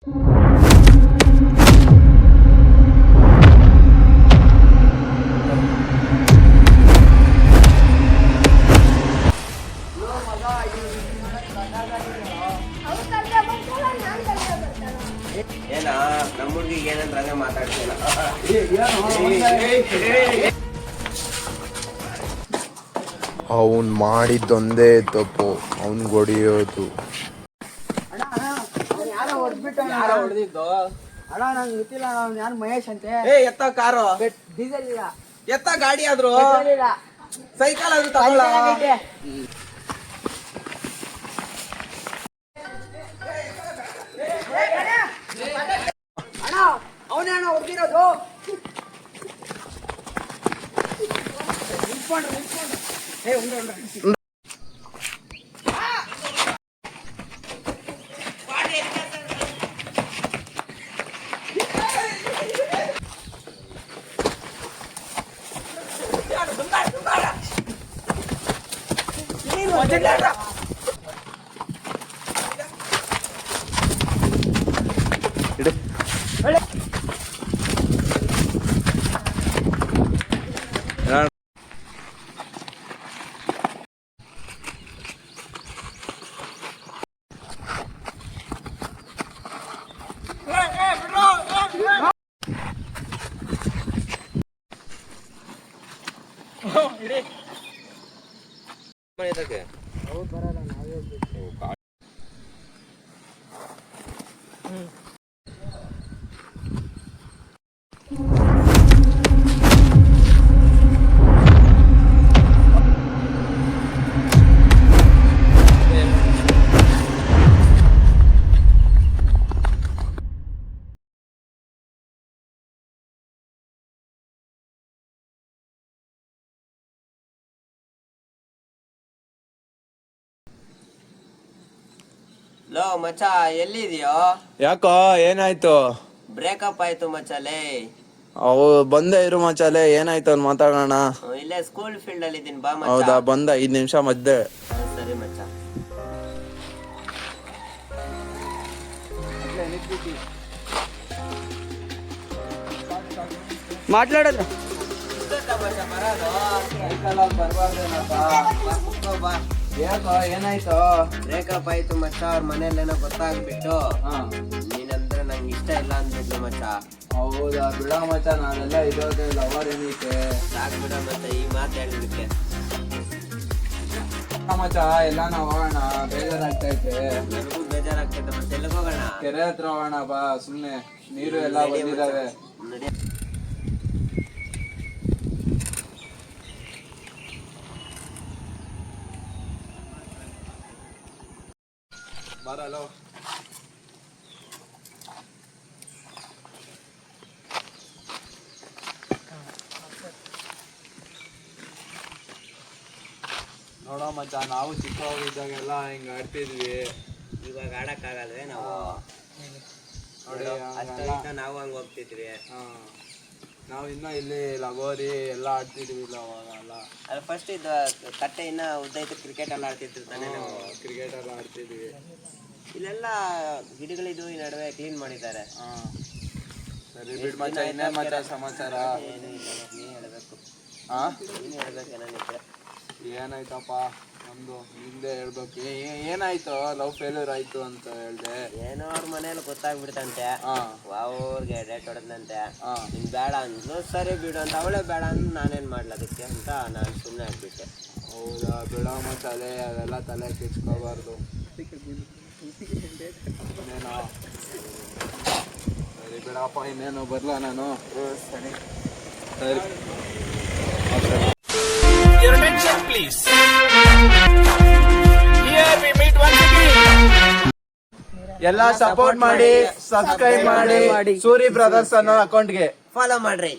ಏನ ನಮ್ಮ ಹುಡುಗಿಗೆ ಏನಂದ್ರೆ ಹಂಗೆ ಮಾತಾಡ್ತಿಲ್ಲ. ಅವನ್ ಮಾಡಿದ್ದೊಂದೇ ತಪ್ಪು, ಅವನ್ ಹೊಡಿಯೋದು. ಹೊಡೆದಿದ್ದು ಅಣ್ಣ ನಂಗೆ ಗೊತ್ತಿಲ್ಲ, ಅವ್ನು ಯಾರು ಮಹೇಶ್ ಅಂತೆ. ಎತ್ತ ಕಾರು ಡೀಸೆಲ್ ಇಲ್ಲ, ಎತ್ತ ಗಾಡಿ ಆದ್ರು ಇಲ್ಲ, ಸೈಕಲ್ ಆದ್ರೂ ತಗೊಳ್ಳ. ಅಣ್ಣ ಅವನೇ ಅಣ್ಣ ಹೊಡ್ದಿರೋದು. ಬರಲ್ಲ, ನಾವೇ ಲೋ ಮಚ್ಚ ಎಲ್ಲಿದ್ಯೋ? ಯಾಕೋ ಏನಾಯ್ತು? ಬ್ರೇಕಪ್ ಆಯ್ತು ಮಚ್ಚಲೇ. ಅವು ಬಂದೇ ಇರು ಮಚಾಲೆ, ಏನಾಯ್ತು ಅವ್ನು ಮಾತಾಡೋಣ. ಇಲ್ಲೇ ಸ್ಕೂಲ್ ಫೀಲ್ಡ್ ಅಲ್ಲಿ ಇದೀನಿ, ಬಾ ಮಚ್ಚ. ಹೌದಾ, ಬಂದ 5 ನಿಮಿಷ ಮಧ್ಯೆ. ಸರಿ ಮಚ್ಚ. ಮಾತಾಡೋದು ಯಾಕೋ ಏನಾಯ್ತು? ಬ್ರೇಕಪ್ ಆಯ್ತು ಮಚ್ಚ. ಅವ್ರ ಮನೇಲೇನೋ ಗೊತ್ತಾಗ್ಬಿಟ್ಟು ನೀನಂದ್ರೆ ನಂಗೆ ಇಷ್ಟ ಇಲ್ಲ ಅಂದ್ಬಿಟ್ಲು ಮಚ್ಚ. ಹೌದಾ, ಬಿಡ ಮಚ್ಚ, ನಾವೆಲ್ಲ ಇರೋದೇ ಲವರ್ ಏನೈತೆ. ಸಾಕು ಬಿಡ ಮತ್ತೆ ಈ ಮಾತು ಹೇಳಿದಕ್ಕೆ. ಮಚ್ಚ ಎಲ್ಲ ನಾವು ಹೋಗೋಣ, ಬೇಜಾರಾಗ್ತೈತೆ. ನನಗೂ ಬೇಜಾರಾಗ್ತೈತೆ ಮತ್ತೆ. ಎಲ್ಲಿಗೆ ಹೋಗೋಣ? ಕೆರೆ ಹತ್ರ ಹೋಗೋಣ ಬಾ, ಸುಮ್ನೆ ನೀರು ಎಲ್ಲ ಬಂದಿದ್ದಾವೆ. ನಡಿ. ಬರಲೋ. ನೋಡೋ ಮಚ್ಚ, ನಾವು ಚಿಕ್ಕವಾಗಿದ್ದಾಗೆಲ್ಲ ಹಿಂಗ ಆಡ್ತಿದ್ವಿ. ಇವಾಗ ಆಡಕ್ ಆಗಲ್ವೇ ನಾವು? ನೋಡಿ ಅಷ್ಟ ನಾವು ಹಂಗ ಹೋಗ್ತಿದ್ವಿ. ನಾವು ಇನ್ನ ಇಲ್ಲಿ ಲಗೋರಿ ಎಲ್ಲ ಆಡ್ತಿದ್ವಿ ಅವಾಗೆಲ್ಲ. ಅದು ಫಸ್ಟ್ ಇದು ಕಟ್ಟೆ ಇನ್ನ ಉದ್ದ ಇತ್ತು, ಕ್ರಿಕೆಟ್ ಎಲ್ಲ ಆಡ್ತಿದ್ರು ತಾನೇ ನಾವು. ಕ್ರಿಕೆಟ್ ಎಲ್ಲ ಆಡ್ತಿದ್ವಿ. ಇಲ್ಲೆಲ್ಲ ಗಿಡಗಳಿದ್ದು ಈ ನಡುವೆ ಕ್ಲೀನ್ ಮಾಡಿದ್ದಾರೆ. ಸರಿ ಬಿಡ್ ಮಚ್ಚ, ಇನ್ನೇ ಮಚ್ಚ ಸಮಾಚಾರ? ಏನು ಇಲ್ಲ, ನೀನು ಹೇಳ್ಬೇಕು. ನೀನು ಹೇಳ್ಬೇಕು ನನಗೆ. ಏನಾಯ್ತಪ್ಪ ನಮ್ದು? ಹಿಂದೆ ಹೇಳ್ಬೇಕು. ಏನಾಯ್ತು? ಲವ್ ಫೇಲ್ಯೂರ್ ಆಯ್ತು ಅಂತ ಹೇಳ್ದೆ. ಏನೋ ಅವ್ರ ಮನೇಲಿ ಗೊತ್ತಾಗ್ಬಿಡ್ತಂತೆ. ಅವ್ರಿಗೆ ಡೇಟ್ ಹೊಡೆದಂತೆ. ನಿನ್ ಬೇಡ ಅಂದ್ಲು, ಸರಿ ಬಿಡು ಅಂತ. ಅವಳೇ ಬೇಡ ಅಂದ್ ನಾನೇನ್ ಮಾಡ್ಲ ಅದಕ್ಕೆ ಅಂತ ನಾನು ಸುಮ್ಮನೆ ಆಗ್ಬಿಟ್ಟೆ. ಹೌದಾ, ಬಿಡ ಮಸಾಲೆ, ಅದೆಲ್ಲ ತಲೆ ಕೆಚ್ಕೋಬಾರ್ದು. ಇನ್ನೇನೋ ಸರಿ ಬಿಡಪ್ಪ, ಇನ್ನೇನು ಬರ್ಲಾ ನಾನು? ಸರಿ ಸರಿ. Your attention please. Here we meet once again. ಎಲ್ಲ ಸಪೋರ್ಟ್ ಮಾಡಿ, ಸಬ್ಸ್ಕ್ರೈಬ್ ಮಾಡಿ, ಸೂರಿ ಬ್ರದರ್ಸ್ ಅನ್ನೋ ಅಕೌಂಟ್ಗೆ ಫಾಲೋ ಮಾಡ್ರಿ.